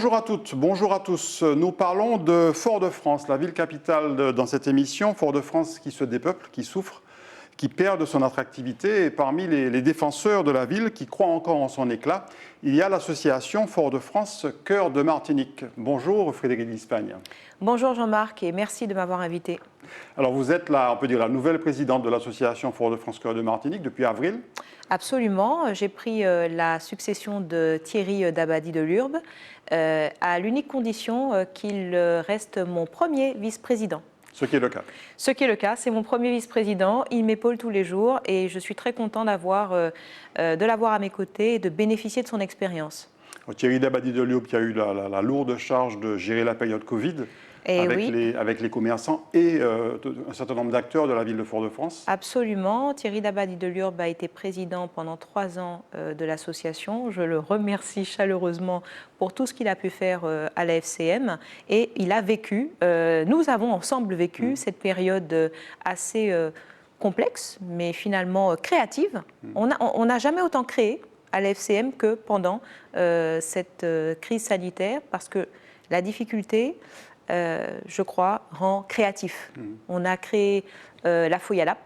Bonjour à toutes, bonjour à tous. Nous parlons de Fort-de-France, la ville capitale dans cette émission. Fort-de-France qui se dépeuple, qui souffre, qui perd de son attractivité. Et parmi les défenseurs de la ville qui croient encore en son éclat, il y a l'association Fort-de-France Cœur de Martinique. Bonjour Frédérique D'Ispagne. Bonjour Jean-Marc et merci de m'avoir invité. Alors vous êtes on peut dire la nouvelle présidente de l'association Fort-de-France Cœur de Martinique depuis avril. Absolument, j'ai pris la succession de Thierry Dabadi de Lurbe à l'unique condition qu'il reste mon premier vice-président. Ce qui est le cas. Ce qui est le cas, c'est mon premier vice-président, il m'épaule tous les jours et je suis très content de l'avoir à mes côtés et de bénéficier de son expérience. Thierry Dabadi de Lurbe qui a eu la lourde charge de gérer la période Covid. Avec les commerçants et un certain nombre d'acteurs de la ville de Fort-de-France. Absolument. Thierry Dabadi de Lurbe a été président pendant 3 ans de l'association. Je le remercie chaleureusement pour tout ce qu'il a pu faire à la FCM. Et il a vécu, nous avons ensemble vécu cette période assez complexe, mais finalement créative. On n'a jamais autant créé à la FCM que pendant cette crise sanitaire, parce que la difficulté... je crois, rend créatif. On a créé la fouille à l'app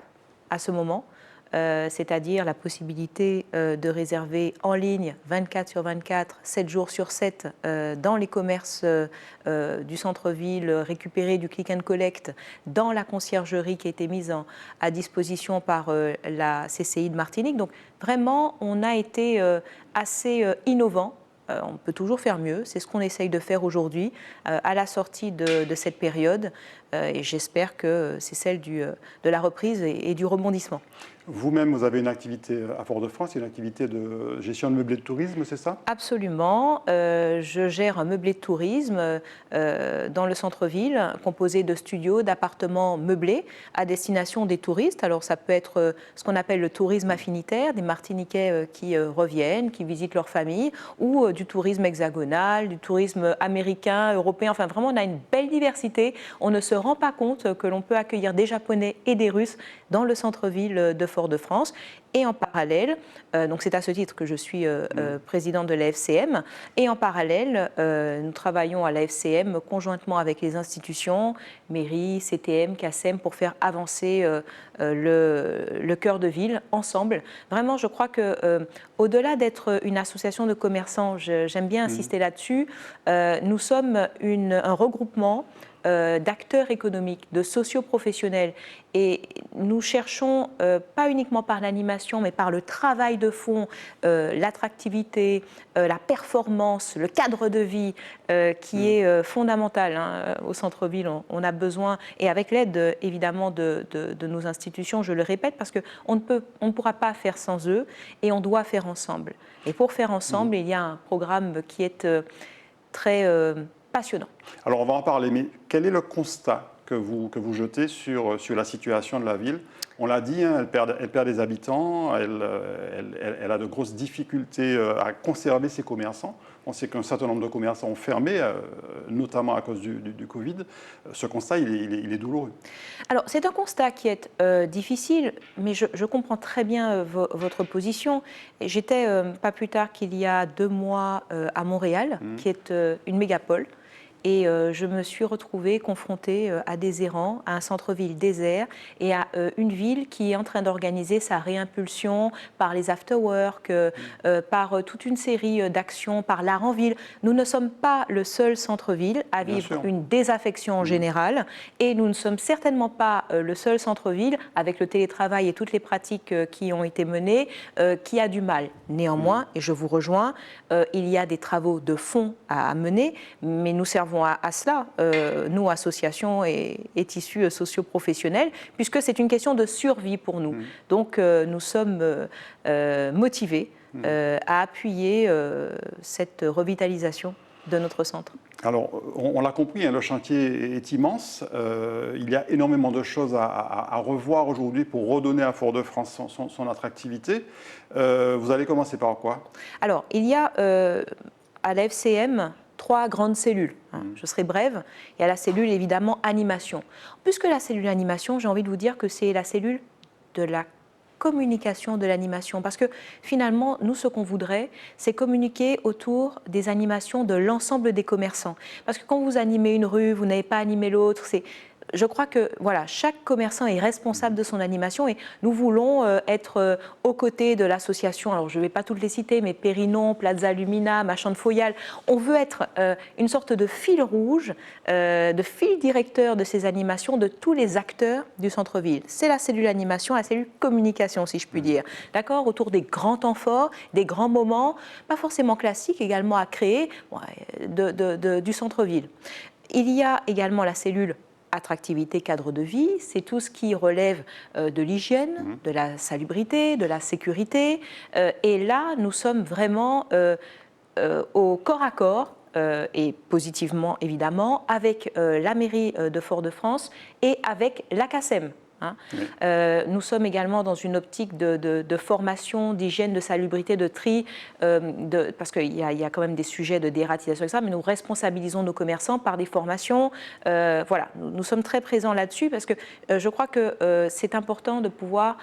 à ce moment, c'est-à-dire la possibilité de réserver en ligne 24 sur 24, 7 jours sur 7 dans les commerces du centre-ville, récupérer du click and collect dans la conciergerie qui a été mise à disposition par la CCI de Martinique. Donc vraiment, on a été assez innovant. On peut toujours faire mieux, c'est ce qu'on essaye de faire aujourd'hui à la sortie de cette période et j'espère que c'est celle de la reprise et du rebondissement. Vous-même, vous avez une activité à Fort-de-France, une activité de gestion de meublés de tourisme, c'est ça? Absolument. Je gère un meublé de tourisme dans le centre-ville, composé de studios, d'appartements meublés à destination des touristes. Alors ça peut être ce qu'on appelle le tourisme affinitaire, des Martiniquais qui reviennent, qui visitent leur famille, ou du tourisme hexagonal, du tourisme américain, européen. Enfin vraiment, on a une belle diversité. On ne se rend pas compte que l'on peut accueillir des Japonais et des Russes dans le centre-ville de Fort-de-France. Et en parallèle, donc c'est à ce titre que je suis présidente de la FCM, et en parallèle, nous travaillons à la FCM conjointement avec les institutions, mairie, CTM, CACEM, pour faire avancer le cœur de ville ensemble. Vraiment, je crois que au-delà d'être une association de commerçants, j'aime bien insister là-dessus, nous sommes un regroupement d'acteurs économiques, de socio-professionnels. Et nous cherchons, pas uniquement par l'animation, mais par le travail de fond, l'attractivité, la performance, le cadre de vie qui est fondamental au centre-ville. On a besoin, et avec l'aide évidemment de nos institutions, je le répète, parce qu'on ne pourra pas faire sans eux et on doit faire ensemble. Et pour faire ensemble, il y a un programme qui est très... passionnant. Alors on va en parler, mais quel est le constat que vous jetez sur la situation de la ville? On l'a dit, elle perd des habitants, elle a de grosses difficultés à conserver ses commerçants. On sait qu'un certain nombre de commerçants ont fermé, notamment à cause du Covid. Ce constat, il est douloureux. Alors, c'est un constat qui est difficile, mais je comprends très bien votre position. J'étais, pas plus tard qu'il y a 2 mois, à Montréal, qui est une mégapole. Et je me suis retrouvée confrontée à des errants, à un centre-ville désert et à une ville qui est en train d'organiser sa réimpulsion par les after-work, par toute une série d'actions, par l'art en ville. Nous ne sommes pas le seul centre-ville à vivre une désaffection en général et nous ne sommes certainement pas le seul centre-ville, avec le télétravail et toutes les pratiques qui ont été menées, qui a du mal. Néanmoins, et je vous rejoins, il y a des travaux de fond à mener, mais nous servons à cela, nous, associations et tissus socio-professionnels, puisque c'est une question de survie pour nous. Donc, nous sommes motivés à appuyer cette revitalisation de notre centre. Alors, on l'a compris, le chantier est immense. Il y a énormément de choses à revoir aujourd'hui pour redonner à Fort-de-France son attractivité. Vous allez commencer par quoi? Alors, il y a à la FCM 3 grandes cellules. Je serai brève. Il y a la cellule, évidemment, animation. Plus que la cellule animation, j'ai envie de vous dire que c'est la cellule de la communication de l'animation. Parce que finalement, nous, ce qu'on voudrait, c'est communiquer autour des animations de l'ensemble des commerçants. Parce que quand vous animez une rue, vous n'avez pas animé l'autre, je crois que voilà, chaque commerçant est responsable de son animation et nous voulons être aux côtés de l'association. Alors je ne vais pas toutes les citer, mais Périnon, Plaza Lumina, Marchand de Foyal. On veut être une sorte de fil rouge, de fil directeur de ces animations de tous les acteurs du centre-ville. C'est la cellule animation, la cellule communication, si je puis dire. D'accord, autour des grands temps forts, des grands moments, pas forcément classiques, également à créer du centre-ville. Il y a également la cellule attractivité, cadre de vie, c'est tout ce qui relève de l'hygiène, de la salubrité, de la sécurité. Et là, nous sommes vraiment au corps à corps, et positivement évidemment, avec la mairie de Fort-de-France et avec l'ACASEM. Oui. Nous sommes également dans une optique de formation, d'hygiène, de salubrité, de tri, parce qu'il y a quand même des sujets de dératisation, etc. Mais nous responsabilisons nos commerçants par des formations. Voilà, nous sommes très présents là-dessus parce que je crois que c'est important de pouvoir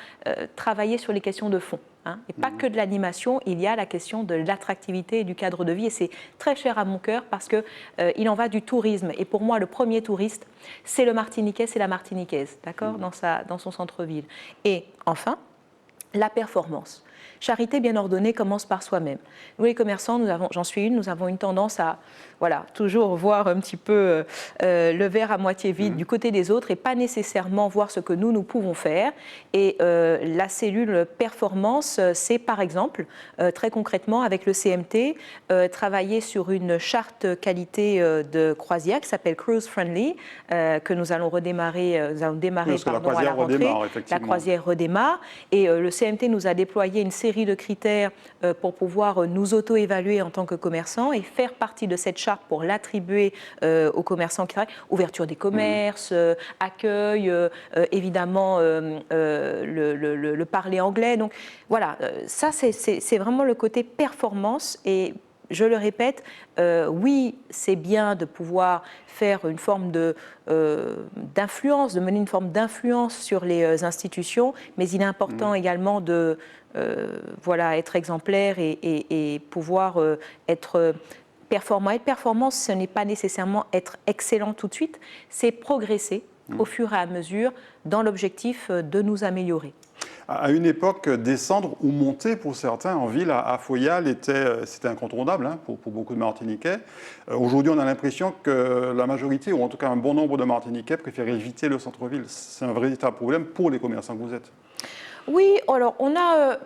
travailler sur les questions de fond. Et pas que de l'animation, il y a la question de l'attractivité et du cadre de vie. Et c'est très cher à mon cœur parce qu'il en va du tourisme. Et pour moi, le premier touriste, c'est le Martiniquais, c'est la Martiniquaise, d'accord, dans son centre-ville. Et enfin, la performance. Charité bien ordonnée commence par soi-même. Nous, les commerçants, j'en suis une, nous avons une tendance à toujours voir un petit peu le verre à moitié vide du côté des autres et pas nécessairement voir ce que nous pouvons faire. Et la cellule performance, c'est par exemple, très concrètement, avec le CMT, travailler sur une charte qualité de croisière qui s'appelle Cruise Friendly, que nous allons redémarrer, à la rentrée. La croisière redémarre. Et le CMT nous a déployé une série de critères pour pouvoir nous auto-évaluer en tant que commerçants et faire partie de cette charte pour l'attribuer aux commerçants qui travaillent. Ouverture des commerces, accueil, évidemment le parler anglais. Donc voilà, ça c'est vraiment le côté performance et je le répète, oui, c'est bien de pouvoir faire une forme d'influence, de mener une forme d'influence sur les institutions, mais il est important également de être exemplaire et pouvoir être performant. Être performant, ce n'est pas nécessairement être excellent tout de suite, c'est progresser au fur et à mesure dans l'objectif de nous améliorer. À une époque, descendre ou monter pour certains en ville à Foyal, c'était incontournable pour beaucoup de Martiniquais. Aujourd'hui, on a l'impression que la majorité, ou en tout cas un bon nombre de Martiniquais, préfèrent éviter le centre-ville. C'est un véritable problème pour les commerçants que vous êtes. Oui, alors on a...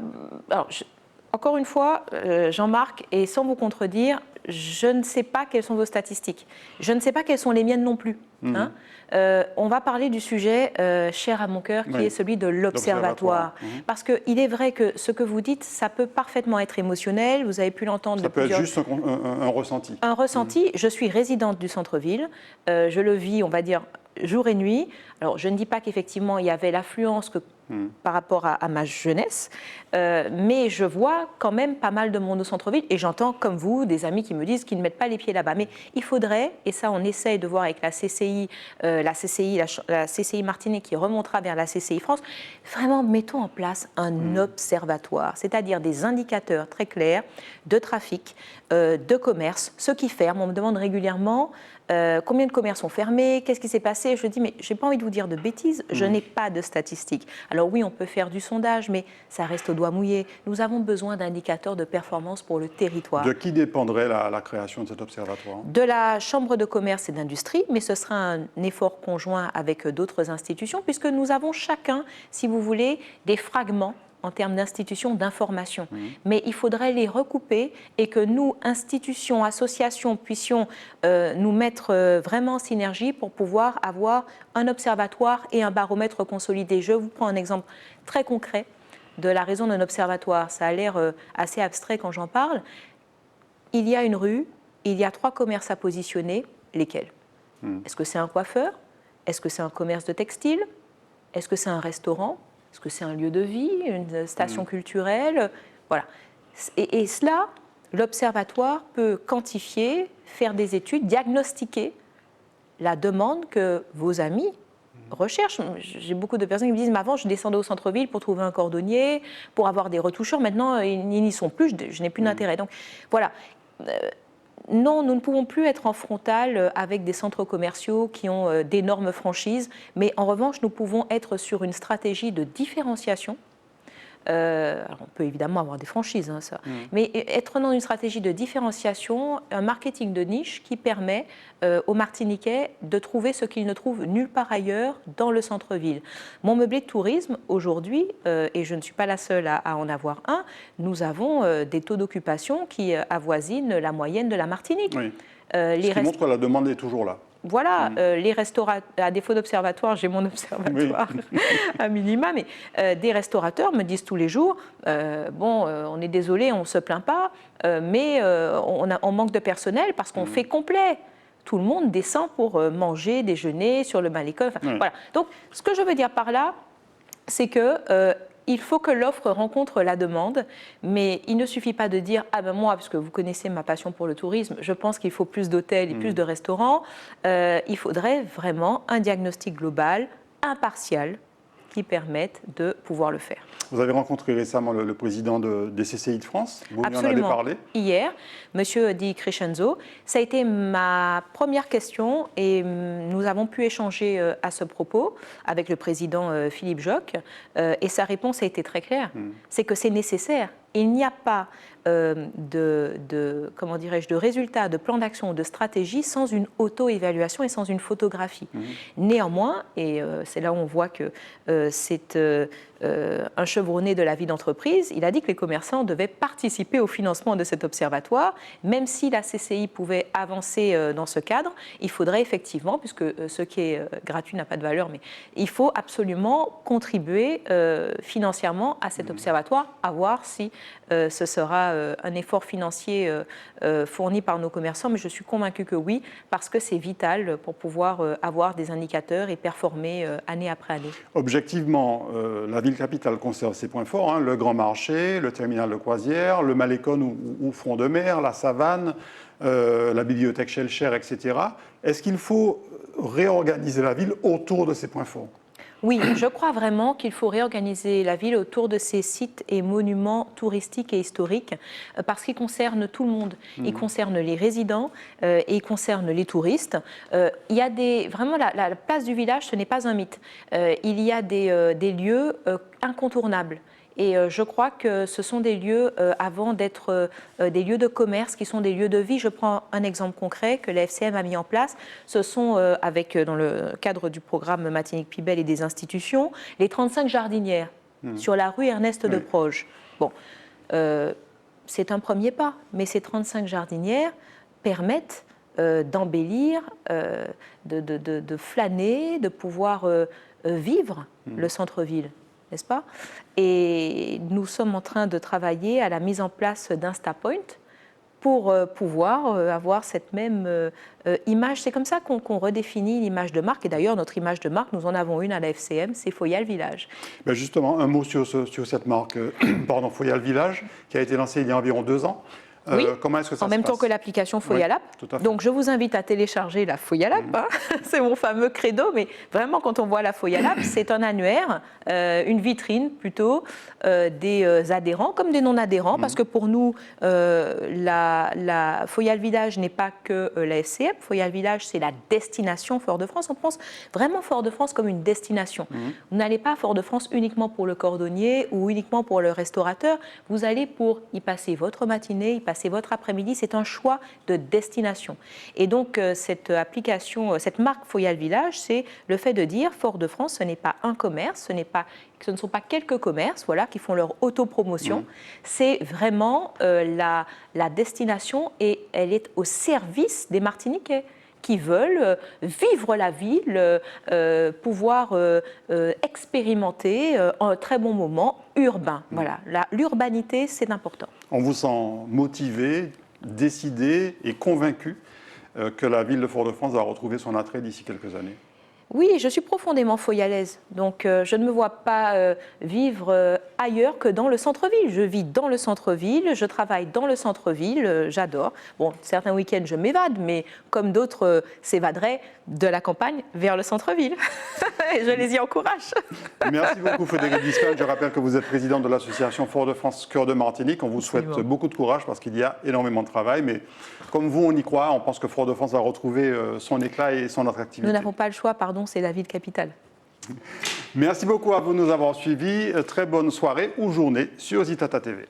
encore une fois, Jean-Marc, et sans vous contredire, je ne sais pas quelles sont vos statistiques. Je ne sais pas quelles sont les miennes non plus. On va parler du sujet cher à mon cœur, qui est celui de l'observatoire. Parce qu'il est vrai que ce que vous dites, ça peut parfaitement être émotionnel. Vous avez pu l'entendre. Ça peut être juste un ressenti. Un ressenti. Je suis résidente du centre-ville. Je le vis, on va dire, jour et nuit. Alors, je ne dis pas qu'effectivement, il y avait l'affluence par rapport à ma jeunesse, mais je vois quand même pas mal de monde au centre-ville et j'entends, comme vous, des amis qui me disent qu'ils ne mettent pas les pieds là-bas. Mais il faudrait, et ça on essaye de voir avec la CCI Martinique qui remontera vers la CCI France, vraiment mettons en place un observatoire, c'est-à-dire des indicateurs très clairs de trafic, de commerce, ceux qui ferment. On me demande régulièrement combien de commerces sont fermés, qu'est-ce qui s'est passé. Je dis, mais je n'ai pas envie de vous dire de bêtises, je n'ai pas de statistiques. Alors oui, on peut faire du sondage, mais ça reste au doigt mouillé. Nous avons besoin d'indicateurs de performance pour le territoire. De qui dépendrait la création de cet observatoire ? De la Chambre de commerce et d'industrie, mais ce sera un effort conjoint avec d'autres institutions, puisque nous avons chacun, si vous voulez, des fragments en termes d'institutions, d'information. Mais il faudrait les recouper et que nous, institutions, associations, puissions nous mettre vraiment en synergie pour pouvoir avoir un observatoire et un baromètre consolidé. Je vous prends un exemple très concret de la raison d'un observatoire. Ça a l'air assez abstrait quand j'en parle. Il y a une rue, il y a 3 commerces à positionner. Lesquels ? Est-ce que c'est un coiffeur ? Est-ce que c'est un commerce de textile ? Est-ce que c'est un restaurant ? Est-ce que c'est un lieu de vie, une station culturelle ? Voilà. Et cela, l'observatoire peut quantifier, faire des études, diagnostiquer la demande que vos amis recherche. J'ai beaucoup de personnes qui me disent, mais avant, je descendais au centre-ville pour trouver un cordonnier, pour avoir des retoucheurs. Maintenant, ils n'y sont plus, je n'ai plus d'intérêt. Donc, voilà. Non, nous ne pouvons plus être en frontal avec des centres commerciaux qui ont d'énormes franchises, mais en revanche, nous pouvons être sur une stratégie de différenciation. Alors on peut évidemment avoir des franchises, hein, ça. Mais être dans une stratégie de différenciation, un marketing de niche qui permet aux Martiniquais de trouver ce qu'ils ne trouvent nulle part ailleurs dans le centre-ville. Mon meublé de tourisme, aujourd'hui, et je ne suis pas la seule à en avoir un, nous avons des taux d'occupation qui avoisinent la moyenne de la Martinique. Oui. Ce qui montre que la demande est toujours là. Voilà, les restaurateurs, à défaut d'observatoire, j'ai mon observatoire à minima, mais des restaurateurs me disent tous les jours, on est désolé, on ne se plaint pas, mais on manque de personnel parce qu'on fait complet. Tout le monde descend pour manger, déjeuner sur le Malécon. Voilà. Donc, ce que je veux dire par là, c'est que il faut que l'offre rencontre la demande, mais il ne suffit pas de dire « Ah ben moi, parce que vous connaissez ma passion pour le tourisme, je pense qu'il faut plus d'hôtels et plus de restaurants ». Il faudrait vraiment un diagnostic global, impartial, qui permette de pouvoir le faire. Vous avez rencontré récemment le président des CCI de France. Vous lui en Absolument. avez parlé. Hier, M. Di Crescenzo. Ça a été ma première question et nous avons pu échanger à ce propos avec le président Philippe Joc. Et sa réponse a été très claire. C'est que c'est nécessaire. Il n'y a pas de résultats, de plan d'action ou de stratégie sans une auto-évaluation et sans une photographie. Néanmoins, et c'est là où on voit que c'est un chevronné de la vie d'entreprise, il a dit que les commerçants devaient participer au financement de cet observatoire. Même si la CCI pouvait avancer dans ce cadre, il faudrait effectivement, puisque ce qui est gratuit n'a pas de valeur, mais il faut absolument contribuer financièrement à cet observatoire, à voir si ce sera un effort financier fourni par nos commerçants, mais je suis convaincue que oui, parce que c'est vital pour pouvoir avoir des indicateurs et performer année après année. Objectivement, la ville-capitale conserve ses points forts, hein, le Grand Marché, le terminal de croisière, le Malécon ou front de mer, la Savane, la bibliothèque Schellcher, etc. Est-ce qu'il faut réorganiser la ville autour de ces points forts ? Oui, je crois vraiment qu'il faut réorganiser la ville autour de ces sites et monuments touristiques et historiques parce qu'ils concernent tout le monde. Ils concernent les résidents et ils concernent les touristes. Il y a vraiment la place du village, ce n'est pas un mythe. Il y a des lieux incontournables. Et je crois que ce sont des lieux, avant d'être des lieux de commerce, qui sont des lieux de vie. Je prends un exemple concret que la FCM a mis en place. Ce sont, dans le cadre du programme Martinique Pibel et des institutions, les 35 jardinières sur la rue Ernest de Proge. Bon, c'est un premier pas, mais ces 35 jardinières permettent d'embellir, de flâner, de pouvoir vivre le centre-ville. N'est-ce pas ? Et nous sommes en train de travailler à la mise en place d'InstaPoint pour pouvoir avoir cette même image. C'est comme ça qu'on redéfinit l'image de marque. Et d'ailleurs, notre image de marque, nous en avons une à la FCM, c'est Foyal Village. Ben justement, un mot sur cette marque, Foyal Village, qui a été lancée il y a environ 2 ans. Oui, comment est-ce que ça en même temps que l'application Foyal App. Donc je vous invite à télécharger la Foyal App, hein. C'est mon fameux credo, mais vraiment quand on voit la Foyal App, c'est un annuaire, une vitrine plutôt des adhérents comme des non-adhérents, parce que pour nous, la Foyal Village n'est pas que la FCM. Foyal Village, c'est la destination Fort-de-France. On pense vraiment Fort-de-France comme une destination. Vous n'allez pas à Fort-de-France uniquement pour le cordonnier ou uniquement pour le restaurateur. Vous allez pour y passer votre matinée, y passer votre après-midi, c'est un choix de destination. Et donc, cette application, cette marque Foyal Village, c'est le fait de dire Fort-de-France, ce n'est pas un commerce, ce ne sont pas quelques commerces qui font leur autopromotion. C'est vraiment la destination et elle est au service des Martiniquais qui veulent vivre la ville, pouvoir expérimenter un très bon moment urbain. Voilà, l'urbanité, c'est important. On vous sent motivé, décidé et convaincu que la ville de Fort-de-France va retrouver son attrait d'ici quelques années. Oui, je suis profondément foyalaise, donc je ne me vois pas vivre ailleurs que dans le centre-ville. Je vis dans le centre-ville, je travaille dans le centre-ville, j'adore. Bon, certains week-ends je m'évade, mais comme d'autres s'évaderaient de la campagne vers le centre-ville. Et je les y encourage. Merci beaucoup Frédérique Biscal. Je rappelle que vous êtes présidente de l'association Fort-de-France Cœur de Martinique. On vous souhaite beaucoup de courage parce qu'il y a énormément de travail, mais comme vous, on y croit, on pense que Fort-de-France va retrouver son éclat et son attractivité. Nous n'avons pas le choix, pardon, c'est la ville capitale. Merci beaucoup à vous de nous avoir suivis. Très bonne soirée ou journée sur Zitata TV.